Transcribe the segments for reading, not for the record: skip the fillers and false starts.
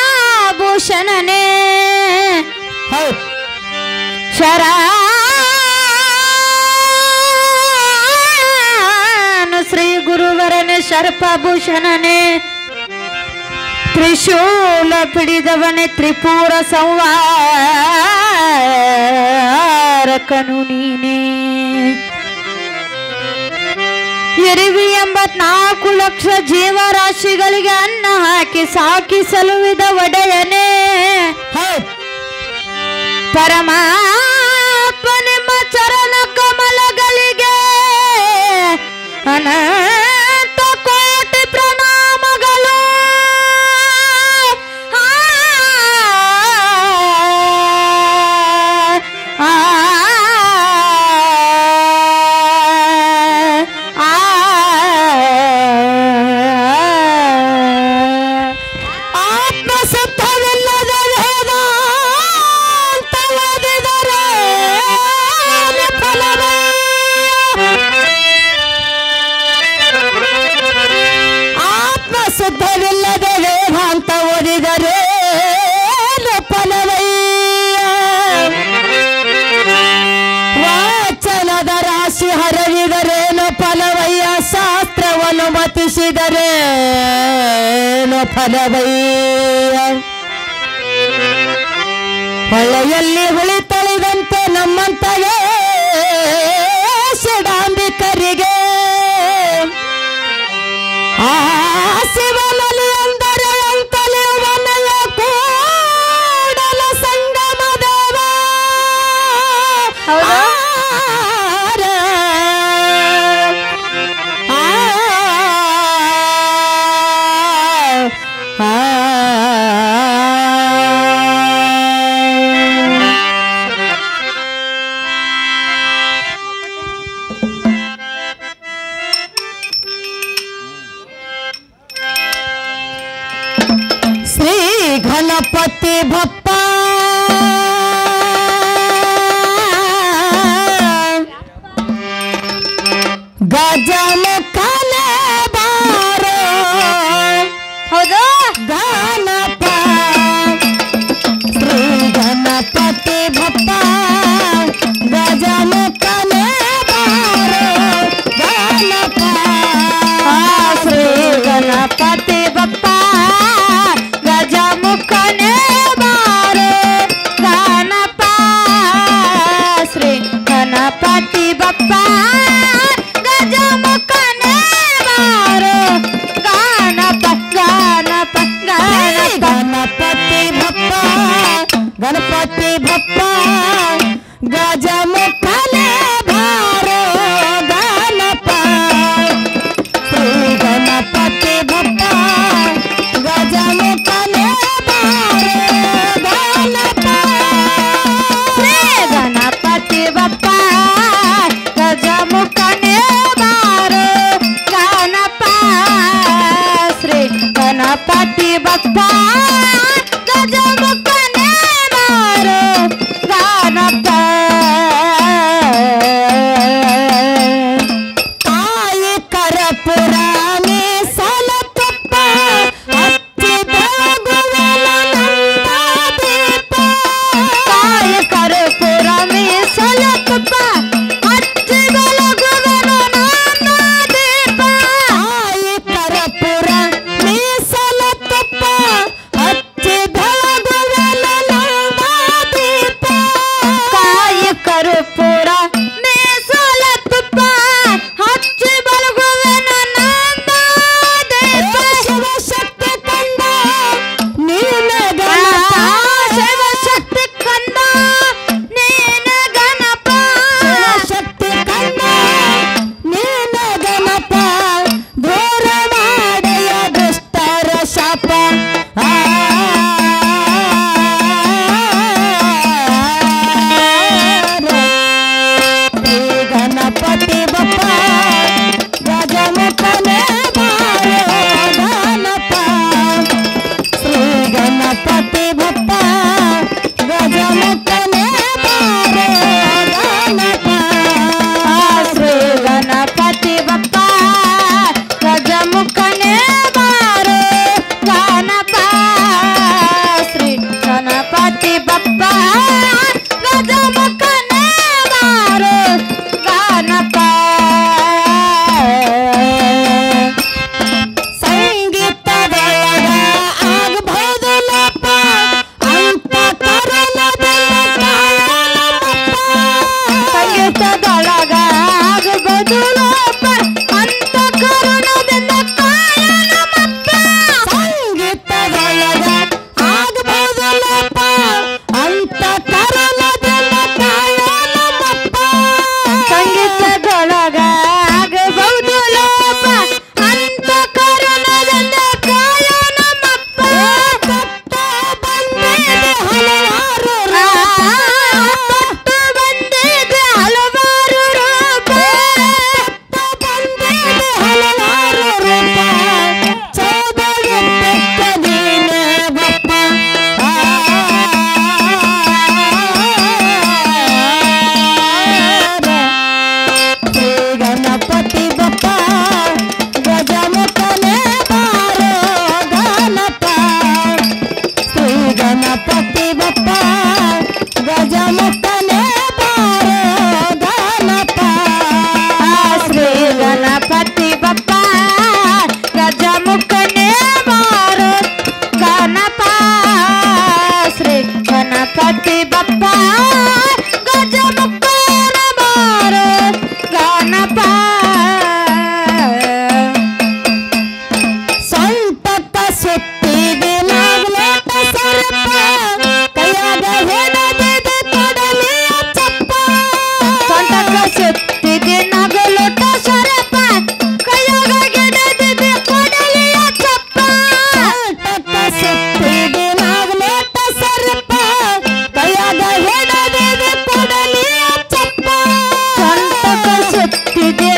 ಸರ್ಪಭೂಷಣನೇ ಶರಣು ಶ್ರೀ ಗುರುವರನೇ ಸರ್ಪಭೂಷಣನೇ ತ್ರಿಶೂಲ ಪಿಡಿದವನೇ ತ್ರಿಪುರ ಸಂಹಾರಕನು ನೀನೇ ಎರಿವಿ 84 ಲಕ್ಷ ಜೀವರಾಶಿಗಳಿಗೆ ಅನ್ನ ಹಾಕಿ ಸಾಕಿ ಸಲುವಿದ ಒಡೆಯನೇ ಪರಮಾತ್ಮ ನಿಮ್ಮ ಚರಣ ಕಮಲಗಳಿಗೆ ಅನಂತ ಕೋಟಿ ಪ್ರಣಾಮಗಳು ಮತಿಸಿದರೇನು ಫಲವಯ್ಯ ಹೊಳೆಯಲ್ಲಿ ಹುಳಿ ತಳಿದಂತೆ ನಮ್ಮಂತವೇ ಸಿಡಾಂಬಿಕರಿಗೆ ಆ ಶಿವನಲ್ಲಿ ಅಂದರೆ ಅಂತಲೇ ವನಯ ಕೂಡಲ ಸಂಗಮ ದೇವ ಶ್ರೀ ಗಣಪತಿ ಬಪ್ಪ ಗಜಮುಖನೇ ಬಾರೋ ಹೌದು ಗಣಪ ಶ್ರೀ ಗಣಪತಿ ಬಪ್ಪ ಗಜಮುಖನೇ ಬಾರೋ ಗಣಪ ಶ್ರೀ ಗಣಪತಿ ಬಪ್ಪ ಗಜಮುಖನೇ ಬಾರೋ ಗಣಪ ಶ್ರೀ ಗಣಪತಿ ಬಪ್ಪ ಗಜಮುಖನೇ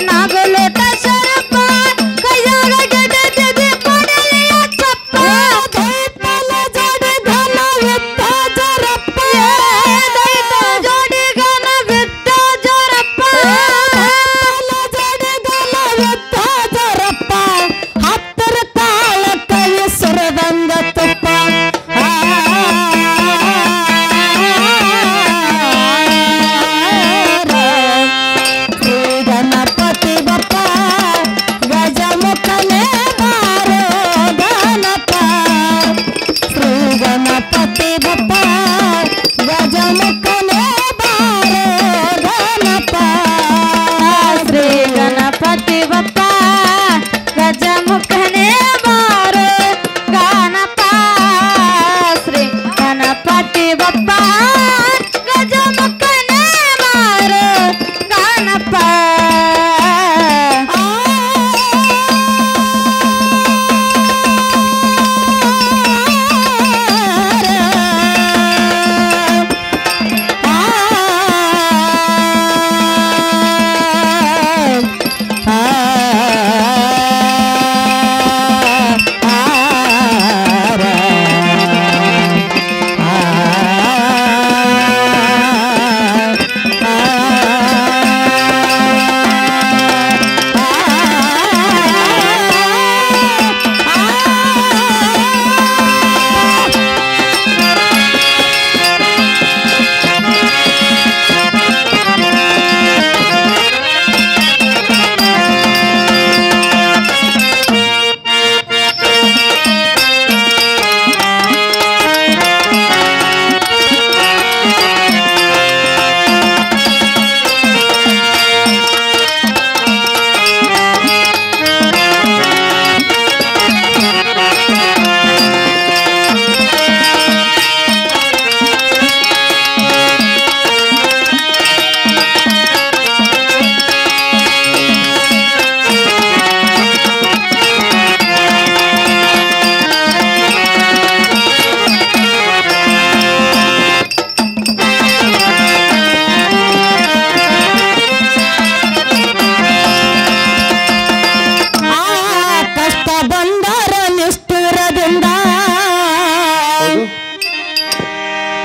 ನಾಗಲೋಟ ಶರಪ ಕೈಯಾಗ ಗೆಡ್ಡೆ ಕೊಡಲಿಯ ಚಪ್ಪ ದೈತಲ ಜೋಡಿ ಘನ ವಿತ್ತ ಜೋರಪ್ಪ ದೈತ ಜೋಡಿ ಘನ ವಿತ್ತ ಜೋರಪ್ಪ ದೈತಲ ಜೋಡಿ ಘನ ವಿತ್ತ ಜೋರಪ್ಪ ಹತ್ತರ ಕಾಲ ಕೈ ಸುರದಂಗ ತುಪ್ಪ ಗಣಪತಿ ಬಪ್ಪ ಗಜಮುಖನೇ ಬಾರೋ ಗಣಪ ಶ್ರೀ ಗಣಪತಿ ಬಪ್ಪ ಗಜಮುಖನೇ ಬಾರೋ ಗಣಪ ಶ್ರೀ ಗಣಪತಿ ಬಪ್ಪ ಗಜಮುಖನೇ ಬಾರೋ ಗಣಪ ಶ್ರೀ ಗಣಪತಿ ಬಪ್ಪ ಗಜಮುಖನೇ ಬಾರೋ ಗಣಪ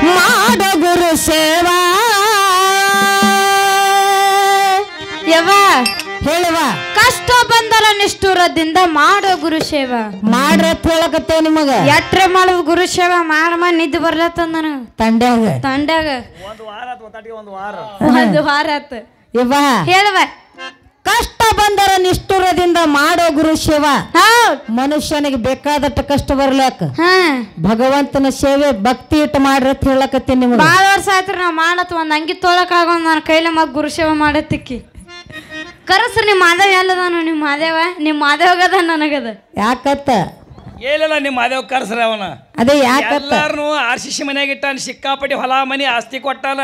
ಮಾಡ ಗುರು ಸೇವಾ ಯವ್ವ ಹೇಳುವ ಕಷ್ಟ ಬಂದರ ನಿಷ್ಠುರದಿಂದ ಮಾಡೋ ಗುರು ಸೇವಾ ಮಾಡ್ರ ಹೇಳಕತ್ತೇವ ನಿಮಗ ಎಟ್ರೆ ಮಾಡುವ ಗುರು ಸೇವಾ ಮಾಡ ನಿದ್ದೆ ಬರ್ಲತ್ತ ನಾನು ತಂಡ್ಯಾಗ ಒಂದು ವಾರ ಆತ ಯವ್ವ ಹೇಳುವ ಕಷ್ಟ ಬಂದರ ನಿಷ್ಠುರದಿಂದ ಮಾಡೋ ಗುರು ಸೇವಾ ಮನುಷ್ಯನಿಗೆ ಬೇಕಾದಷ್ಟು ಕಷ್ಟ ಬರ್ಲಾಕ ಭಗವಂತನ ಸೇವೆ ಭಕ್ತಿ ಇಟ್ಟು ಮಾಡ್ರಿ ಅಂತ ಹೇಳಕತ್ತೀನಿ ನಿಮ್ಗೆ ಬಾಳ ವರ್ಷ ಆಯ್ತು ನಾವ್ ಮಾಡತ್ ಒಂದ್ ಅಂಗಿ ತೊಳಕ್ ಆಗೋ ನನ್ನ ಕೈಲ ಮಗ ಗುರು ಸೇವೆ ಮಾಡತ್ತಿಕ್ಕಿ ಕರಸ್ರಿ ನಿಮ್ ಮಾದೇವ ಎಲ್ಲದಾನು ನಿಮ್ ಮಾದೇವಗದ ನನಗದ ಯಾಕತ್ತ ಏನಿಲ್ಲ ನಿಮ್ಮ ಮಾದೇವ್ ಕರ್ಸ್ರ ಅವನ ಅದೇ ಯಾಕತ್ತ ಎಲ್ಲಾರನು RCC ಮನ್ಯಾಗ ಇಟ್ಟಾನ ಸಿಕ್ಕಾಪಟ್ಟಿ ಹೊಲ ಮನಿ ಆಸ್ತಿ ಕೊಟ್ಟಾನ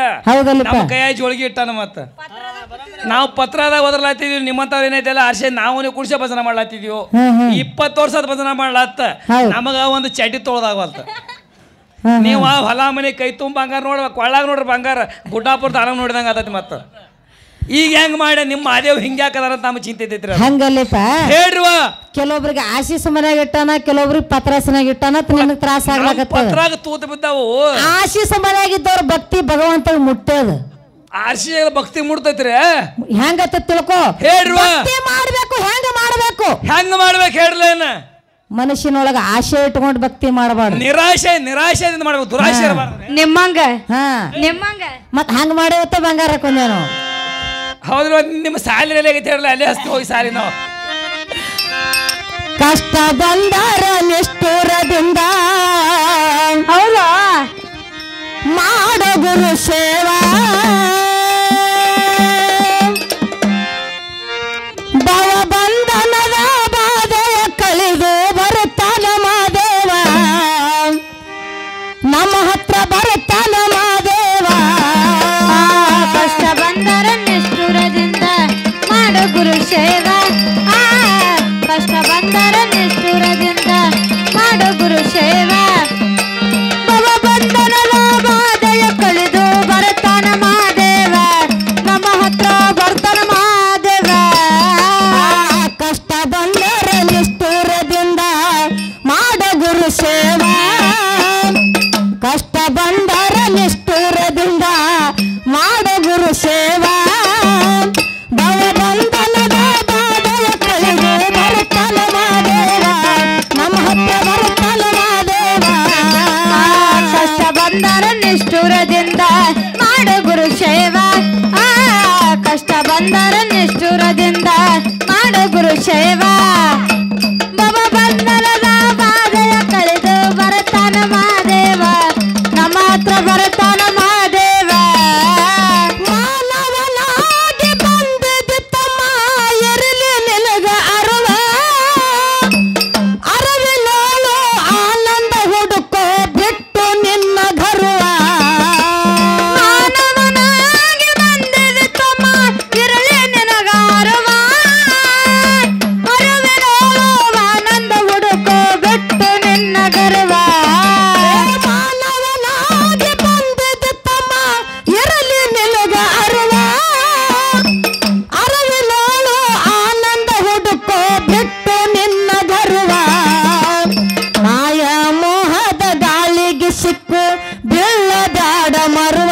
ನಮ್ಮ ಕೈಯಾಗ ಜೋಳಿಗೆ ಇಟ್ಟಾನ ಮತ್ತ ನಾವು ಪತ್ರದಾಗ ಓದಲಾತಿದ್ವಿ ನಿಮ್ಮಂತವ್ರ ಏನೈತೆಲ್ಲ RCC ನಾವು ನೀವು ಕುಡ್ಸೆ ಭಜನ ಮಾಡ್ಲಾತಿದ್ವಿ 20 ವರ್ಷದ ಭಜನ ಮಾಡ್ಲಾತ್ತ ನಮಗ ಒಂದು ಚಟಿ ತೊಳ್ದಾಗವಲ್ತ ನೀವು ಆ ಹೊಲ ಮನಿ ಕೈ ತುಂಬ ಬಂಗಾರ ನೋಡ್ಬೇಕು ಕೊಳ್ಳಾಗ ನೋಡ್ರಿ ಬಂಗಾರ ಗುಡ್ಡಾಪುರ ತಾನ ನೋಡಿದಂಗ ಆತತಿ ಮತ್ತ ಈಗ ಹೆಂಗ್ ಮಾಡಿ ನಿಮ್ಮ ಮಾದೇವ್ ಹಿಂಗ್ಯಾಕದಾರ ಅಂತ ನಮ್ಗೆ ಚಿಂತೆ ಐತ್ರಿ ಹಂಗಲ್ಲಪ್ಪ ಹೇಳ್ರುವ ಕೆಲವೊಬ್ರಿಗೆ ಆಶೀಸ್ ಮನ್ಯಾಗ ಇಟ್ಟಾನ ಕೆಲವೊಬ್ರಿಗೆ ಪತ್ರಾಸನಾಗ ಇಟ್ಟಾನ ನಿನಗೆ ತ್ರಾಸ ಆಗ್ಲಾಕತ್ತ ಪತ್ರಾಗ ತೂತ ಬಿದ್ದಾವು ಆಶೀಸ್ ಮನ್ಯಾಗಿದ್ದವ್ರ ಭಕ್ತಿ ಭಗವಂತ ಮುಟ್ಟದ RCC ಭಕ್ತಿ ಮುಡ್ತೈತ್ರಿ ಹೆಂಗತ್ತ ತಿಳ್ಕೊ ಹೇಳ್ರುವ ಮಾಡ್ಬೇಕು ಹೆಂಗ ಮಾಡ್ಬೇಕು ಹೇಳ್ಲೇನ ಮನುಷ್ಯನೊಳಗ ಆಶೆ ಇಟ್ಕೊಂಡು ಭಕ್ತಿ ಮಾಡಬಾರ್ದು ನಿರಾಶೆದಿಂದ ಮಾಡ್ಬೇಕು ದುರಾಶೆ ಇರಬಾರ್ದು ನಿಮ್ಮಂಗ ಮತ್ ಹಂಗ ಮಾಡೇವತ್ತ ಬಂಗಾರ ಹಾಕೊಂಡೇನು ಹೌದ್ರ ನಿಮ್ಮ ಸಾಲಿ ಆಗೈತೆ ಹೇಳಲ್ಲ ಅಲ್ಲೇ ಹಸ್ತು ಹೋಗಿ ಸಾಲಿ ನಾವು ಕಷ್ಟ ಬಂದಾರ ನಿಷ್ಠುರದಿಂದ ಹೌದಾ ಮಾಡ ಗುರು ಸೇವಾ ಭವ ಬಂಧನದ ಬಾಧೆಯ ಕಳೆದು ಬರುತ್ತಾನ ಮಾದೇವ ನಮ್ಮ ಹತ್ರ ಬರುತ್ತಾನ ಮಾದೇವ ಕಷ್ಟ ಬಂದರ ನಿಷ್ಠುರದಿಂದ ಮಾಡು ಗುರು ಸೇವಾ ಕಷ್ಟ ಬಂದರ ನಿಷ್ಠುರದಿಂದ ಮಾಡು ಗುರು ಸೇವಾ ಭವ ಬಂಧನದ ಬಾಧೆಯ ಕಳೆದು ಬರುತ್ತಾನ ಮಾದೇವ ನಮ್ಮ ಹತ್ರ ಬರ್ತಾನ ಮಾದೇವ ಶೈವ ಭವ ಬಂಧನದ ಬಾಧೆಯ ಕಳೆದು ಬರತಾನ ಮಾದೇವ ನಮ್ಮ ಹತ್ರ ಬರತಾನ ಮಾದೇವ ಮಾನವನಾಗಿ ಬಂದಿದ್ದಮ್ಮ ಇರಲಿ ನಿನಗ ಅರುವ ಅರವಿಲೋಳು ಆನಂದ ಹುಡುಕೋ ಬಿಟ್ಟು ನಿನ್ನ ಘರುವ ಮಾನವನಾಗಿ ಬಂದಿದ್ದಮ್ಮ ಇರಲಿ ನಿನಗ ಅರುವ ಅರವಿಲೋಳು ಆನಂದ ಹುಡುಕೋ ಬಿಟ್ಟು ನಿನ್ನ ಘರುವ ಮಾನವನಾಗಿ ಬಂದಿದ್ದಮ್ಮ ಇರಲಿ ನಿನಗ ಅರುವ ಅರವಿಲೋಳು ಆನಂದ ಹುಡುಕೋ ಬಿಟ್ಟು ನಿನ್ನ ಘರುವ ಮಾಯ ಮೋಹದ ಗಾಳಿಗೆ ಸಿಕ್ಕು ಬೀಳಬ್ಯಾಡ ಮರುವ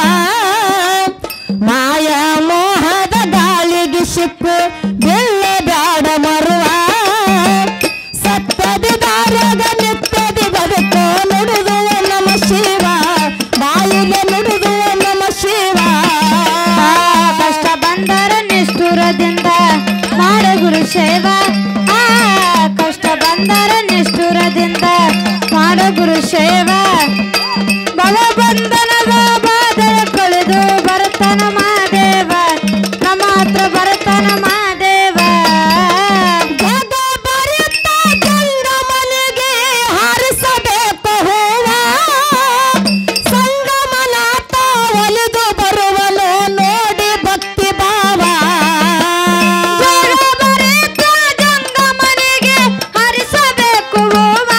ಮಾಯ ಮೋಹದ ಗಾಳಿಗೆ ಸಿಕ್ಕು ಬೀಳಬ್ಯಾಡ ಮರುವ ಸತ್ಯದಿ ದಾರ್ಯಾಗ ನಿತ್ಯದಿ ಬದುಕು ನುಡಿದುವ ನಮ ಶಿವ ಬಾಯಿಗೆ ನುಡಿದುವ ನಮ ಶಿವ ಕಷ್ಟ ಬಂದರ ನಿಷ್ಠುರದಿಂದ ಮಾಡ ಗುರು ಸೇವ ಕಷ್ಟ ಬಂದರ ನಿಷ್ಠುರದಿಂದ ಮಾಡ ಗುರು ಸೇವ ಭವ ಬಂಧನದ ಬಾಧೆಯ ಕಳೆದು ಬರತನ ಮಾದೇವ ನಮ್ಮ ಹತ್ರ ಬರತನ ಮಾದೇವ ಜಗ ಬರಿತ ಗಂಗ ಮನೆಗೆ ಹಾರಿಸಬೇಕು ಹೂವ ಸಂಗಮನಾಥ ಒಲಿದು ಬರುವನು ನೋಡಿ ಭಕ್ತಿ ಭಾವ ಜಗ ಬರಿತ ಗಂಗ ಮನೆಗೆ ಹಾರಿಸಬೇಕು ಹೂವ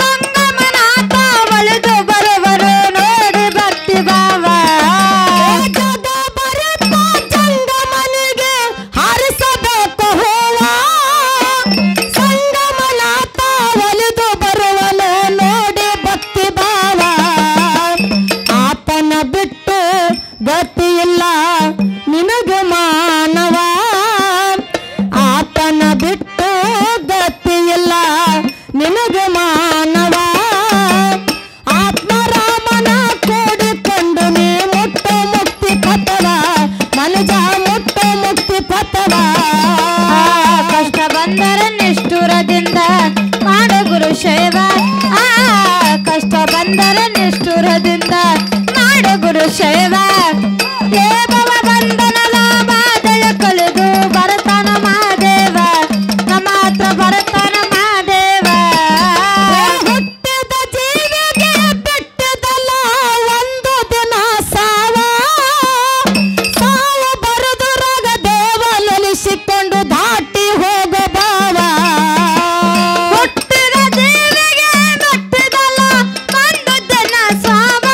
ಸಂಗಮನಾಥ ಒಲಿದು ಬರುವನು ನೋಡಿ ಭಕ್ತಿ ಭಾವ ಜಗ ಬರಿತ ಗಂಗ ಮನೆಗೆ ಹಾರಿಸಬೇಕು ಹೂವ ಸಂಗಮನಾಥ ಒಲಿದು ಬರುವನು ನೋಡಿ ಭಕ್ತಿ ಭಾವ ಆತನ ಬಿಟ್ಟು ಗತಿ ಇಲ್ಲ ನಿನಗೆ ಮಾನವ ಆತನ ಬಿಟ್ಟು ಗತಿ ಇಲ್ಲ ನಿನಗೆ ಮಾನವ ಆತ್ಮರಾಮನ ಕೂಡಿಕೊಂಡು ನೀ ಮುಟ್ಟು ಮುಕ್ತಿ ಪಥವ ಮನುಜ ಮುಟ್ಟು ಮುಕ್ತಿ ಪಥವ ಕಷ್ಟ ಬಂದರ ನಿಷ್ಠುರದಿಂದ ಮಾಡ ಗುರು ಸೇವ ಕಷ್ಟ ಬಂದರ ನಿಷ್ಠುರದಿಂದ ಮಾಡ ಗುರು ಸೇವ ದೇವವ ಬಂಧನದ ಬಾಧೆಯ ಕಳೆದು ಬರತಾನ ಮಾದೇವ ನಮ್ಮ ಹತ್ರ ಬರತಾನ ಮಾದೇವ ಹುಟ್ಟಿದ ಜೀವಿಗೆ ಬಿಟ್ಟಿದಲ್ಲ ಒಂದು ದಿನ ಸಾವ ಸಾವು ಬರುದುರಾಗ ದೇವ ನೆಲೆಸಿಕೊಂಡು ದಾಟಿ ಹೋಗ ಭಾವ ಹುಟ್ಟಿದ ಜೀವಿಗೆ ಬಿಟ್ಟಿದಲ್ಲ ಒಂದು ದಿನ ಸಾವ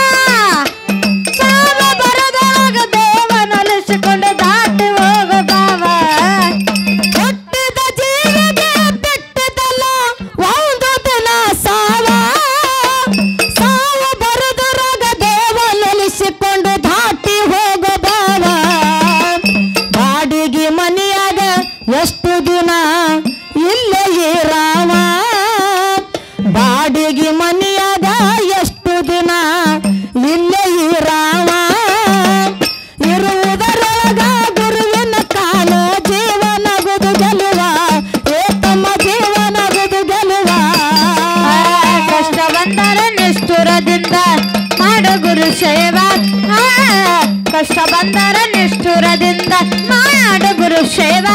ಸಾವು ಬರುದುರಾಗ ದೇವ ನೆಲೆಸಿಕೊಂಡು ದಾಟಿ ಹೋಗ ಭಾವ ಹುಟ್ಟಿದ ಜೀವಿಗೆ ಬಿಟ್ಟಿದಲ್ಲ ಒಂದು ದಿನ ಸಾವ ಸಾವು ಬರುದುರಾಗ ದೇವ ನೆಲೆಸಿಕೊಂಡು ದಾಟಿ ಹೋಗ ಭಾವ ಬಾಡಿಗೆ ಮನೆಯಾಗ ಎಷ್ಟು ದಿನ ಇಲ್ಲೇ ಇರಾವ ಬಾಡಿಗೆ ಮನೆಯಾಗ ಎಷ್ಟು ದಿನ ಇಲ್ಲೇ ಇರಾವ ಇರುವುದರೊಳಗ ಗುರುವಿನ ಕಾಲ ಜೀವನಗುದು ಗೆಲುವ ಏತಮ್ಮ ಜೀವನಗುದು ಗೆಲುವ ಕಷ್ಟ ಬಂದರ ನಿಷ್ಠುರದಿಂದ ಮಾಡ ಗುರು ಸೇವ ಕಷ್ಟ ಬಂದರ ನಿಷ್ಠುರದಿಂದ ಮಾಡ ಗುರು ಸೇವ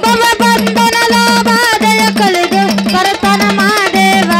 ಭವ ಬಂಧನದ ಬಾಧೆಯ ಕಳೆದು ಬರತನ ಮಾದೇವ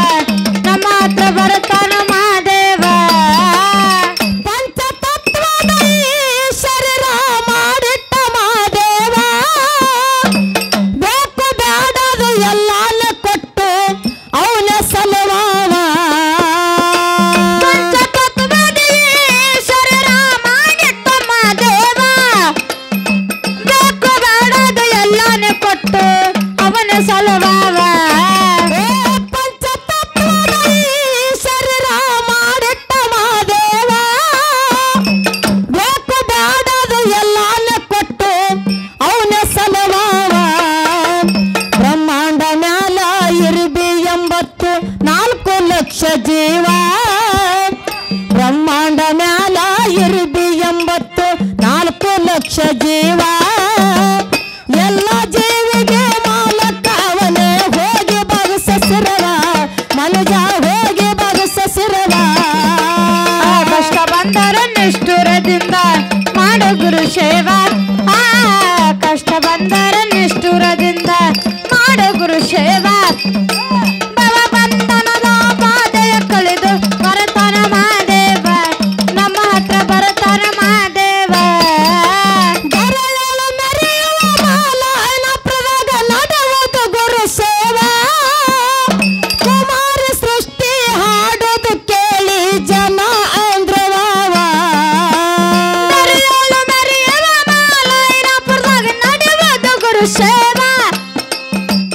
ಗುರು ಸೇವಾ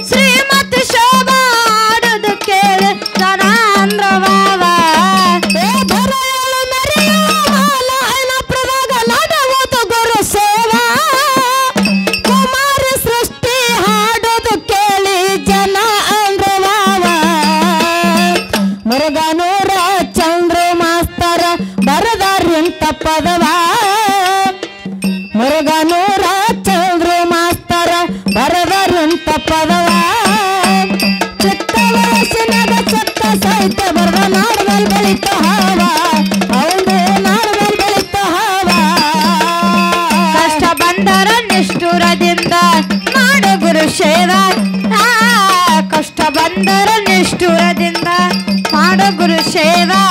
ಶ್ರೀಮತಿ ಶೋಭಾ ಆಡೋದು ಕೇಳಿ ಜನ ಅಂದ್ರ ಬಾಬಾ ಗುರು ಸೇವಾ ಕುಮಾರಿ ಸೃಷ್ಟಿ ಹಾಡೋದು ಕೇಳಿ ಜನ ಅಂದ್ರ ಬಾಬಾ ಮುರುಗನೂರ ಚಂದ್ರ ಮಾಸ್ತರ ಬರದಾರ್ಯಂತ ಪದವ ಮುರುಗನೂರ ಚಂದ್ರ ಮಾಸ್ತರ ಬರದಾರ್ಯಂತ ಪದವ ಚಿಕ್ಕ ವಯಸ್ಸಿನಾಗ ಸತ್ತ ಸಾಹಿತ್ಯ ಬರದ ನಾಡದಲ್ಲಿ ಬೆಳಿತ ಹಾವ ಹೌದು ನಾಡದಲ್ಲಿ ಬೆಳಿತ ಹಾವ ಕಷ್ಟ ಬಂದರ ನಿಷ್ಠುರದಿಂದ ಮಾಡು ಗುರು ಸೇವಾ ಕಷ್ಟ ಬಂದರ ನಿಷ್ಠುರದಿಂದ ಮಾಡು ಗುರು ಸೇವಾ